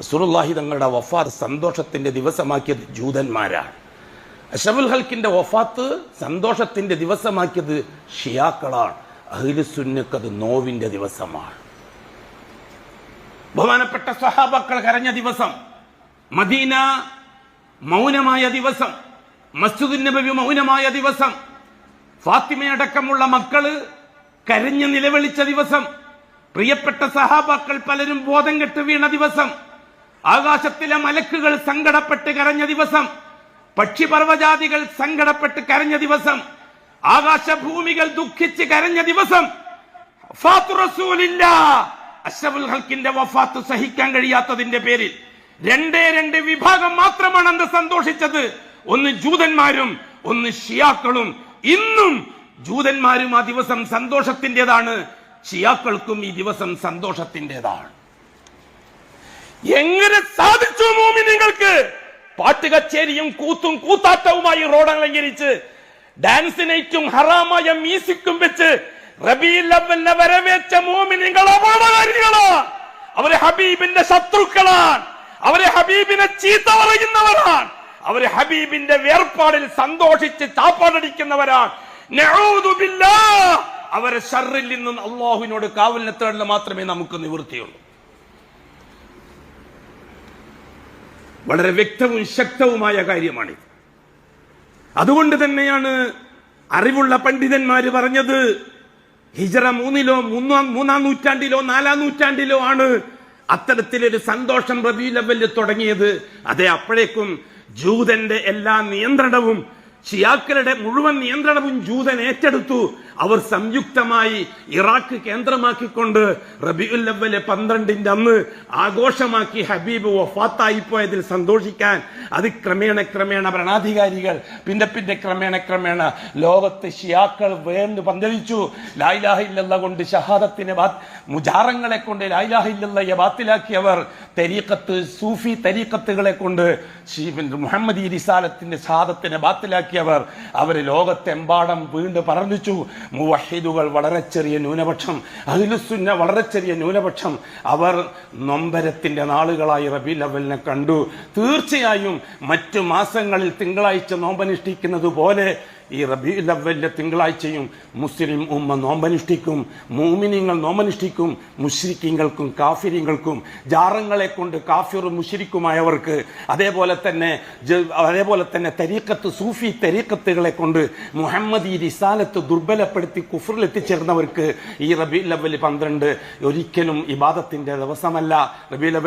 റസൂലുള്ളാഹി തങ്ങളുടെ വഫാത്ത് സന്തോഷത്തിന്റെ ദിവസമാക്കിയത് ജൂതന്മാരാണ്. അഷ്റഫുൽ ഖൽക്കിന്റെ വഫാത്ത് സന്തോഷത്തിന്റെ ദിവസമാക്കിയത് ഷിയാക്കളാണ്. അഹ്ലുസുന്നക്ക് അത് നോവിന്റെ ദിവസമാണ്. ബഹുമാനപ്പെട്ട സ്വഹാബാക്കൾ കരഞ്ഞ ദിവസം, മദീന മൗനമായ ദിവസം, മസ്ജിദുൻ നബവി മൗനമായ ദിവസം, ഫാത്തിമയടക്കമുള്ള മക്കള് കരഞ്ഞ് നിലവിളിച്ച ദിവസം, പ്രിയപ്പെട്ട സഹാബാക്കൾ പലരും ബോധം കെട്ട് വീണ ദിവസം, ആകാശത്തിലെ മലക്കുകൾ സങ്കടപ്പെട്ട് കരഞ്ഞ ദിവസം, പക്ഷിപർവ്വജാതികൾ സങ്കടപ്പെട്ട് കരഞ്ഞ ദിവസം, ആകാശഭൂമികൾ ദുഃഖിച്ച് കരഞ്ഞ ദിവസം, അഷ്റഫുൽ ഖൽക്കിന്റെ വഫാത്ത് സഹിക്കാൻ കഴിയാത്തതിന്റെ പേരിൽ രണ്ട് വിഭാഗം മാത്രമാണ് അന്ന് സന്തോഷിച്ചത്. ഒന്ന് ജൂതന്മാരും ഒന്ന് ഷിയാക്കളും. ഇന്നും ജൂതന്മാരും ആ ദിവസം സന്തോഷത്തിന്റേതാണ്, ഷിയാക്കൾക്കും ഈ ദിവസം സന്തോഷത്തിന്റേതാണ്. എങ്ങനെ സാധിച്ചു മോമിനീങ്ങൾക്ക് പാട്ട് കച്ചേരിയും കൂത്തും കൂത്താട്ടവുമായി റോഡ് അലങ്കരിച്ച് ഡാൻസ് നൈറ്റും ഹറാമായ മ്യൂസിക്കും വെച്ച് റബീഉൽ അവ്വലിനെ വരവേറ്റ മോമിനീങ്ങൾ അപകടകാരികളാണ്. അവരെ ഹബീബിന്റെ ശത്രുക്കളാണ്. അവരെ ഹബീബിനെ ചീത്ത പറയുന്നവരാണ്. അവരെ ഹബീബിന്റെ വേർപാടിൽ സന്തോഷിച്ച് ചാപ്പാടടിക്കുന്നവരാണ്. നഊദു ബില്ലാഹ്. അവരെ ശർറിൽ നിന്നും അല്ലാഹുവിനോട് കാവലിനെ തേടൽ മാത്രമേ നമുക്ക് നിവൃത്തിയുള്ളൂ. വളരെ വ്യക്തവും ശക്തവുമായ കാര്യമാണിത്. അതുകൊണ്ട് തന്നെയാണ് അറിവുള്ള പണ്ഡിതന്മാര് പറഞ്ഞത്, ഹിജ്റ 3-മൂന്നാം നൂറ്റാണ്ടിലോ 4-ാം നൂറ്റാണ്ടിലോ ആണ് അത്തരത്തിലൊരു സന്തോഷം റബീഉൽ അവ്വലിൽ തുടങ്ങിയത്. അതെ, അപ്പോഴേക്കും ജൂതന്റെ എല്ലാ നിയന്ത്രണവും, ഷിയാക്കളുടെ മുഴുവൻ നിയന്ത്രണവും ജൂതൻ ഏറ്റെടുത്തു. അവർ സംയുക്തമായി ഇറാഖ് കേന്ദ്രമാക്കിക്കൊണ്ട് റബീഉൽ അവ്വൽ 12 അന്ന് ആഘോഷമാക്കി. ഹബീബ് വഫാത്തായി പോയതിൽ സന്തോഷിക്കാൻ അത് ക്രമേണ ഭരണാധികാരികൾ പിന്നെ ക്രമേണ ലോകത്ത് ഷിയാക്കൾ വേർന്ന് പന്തലിച്ചു. ലാ ഇലാഹ ഇല്ലല്ലാഹ് കൊണ്ട് ഷഹാദത്തിനെ മുജാറങ്ങളെ കൊണ്ട് ലാ ഇലാഹ ഇല്ലല്ലാഹയെ ബാത്തിലാക്കിയവർ, തരീഖത്ത് സൂഫി തരീഖത്തുകളെ കൊണ്ട് മുഹമ്മദി റിസാലത്തിന്റെ ഷഹാദത്തിനെ ബാത്തിലാക്കിയവർ, അവര് ലോകത്തെമ്പാടും വീണ്ടും പറഞ്ഞിച്ചു. മുവഹിദുകൾ വളരെ ചെറിയ ന്യൂനപക്ഷം, അഹ്ലുസുന്ന വളരെ ചെറിയ ന്യൂനപക്ഷം, അവർ നൊമ്പരത്തിന്റെ നാളുകളായി റബീഉൽ അവ്വലിനെ കണ്ടു. തീർച്ചയായും മറ്റു മാസങ്ങളിൽ തിങ്കളാഴ്ച നോമ്പനുഷ്ഠിക്കുന്നത് പോലെ ഈ റബീഉൽ അവ്വലിലെ തിങ്കളാഴ്ചയും മുസ്ലിം ഉമ്മ നോമ്പനുഷ്ഠിക്കും, മുഅ്മിനീങ്ങൾ നോമ്പനുഷ്ഠിക്കും. മുശ്രിക്കീങ്ങൾക്കും കാഫിരീങ്ങൾക്കും, ജാറങ്ങളെ കൊണ്ട് കാഫിറും മുശ്രിക്കുമായവർക്ക്, അതേപോലെ തന്നെ തരീഖത്ത് സൂഫി തരീഖത്തുകളെ കൊണ്ട് മുഹമ്മദി റിസാലത്ത് ദുർബലപ്പെടുത്തി കുഫറിൽ എത്തിച്ചേർന്നവർക്ക് ഈ റബീഉൽ അവ്വൽ 12 ഒരിക്കലും ഇബാദത്തിന്റെ ദിവസമല്ല. റബീഉൽ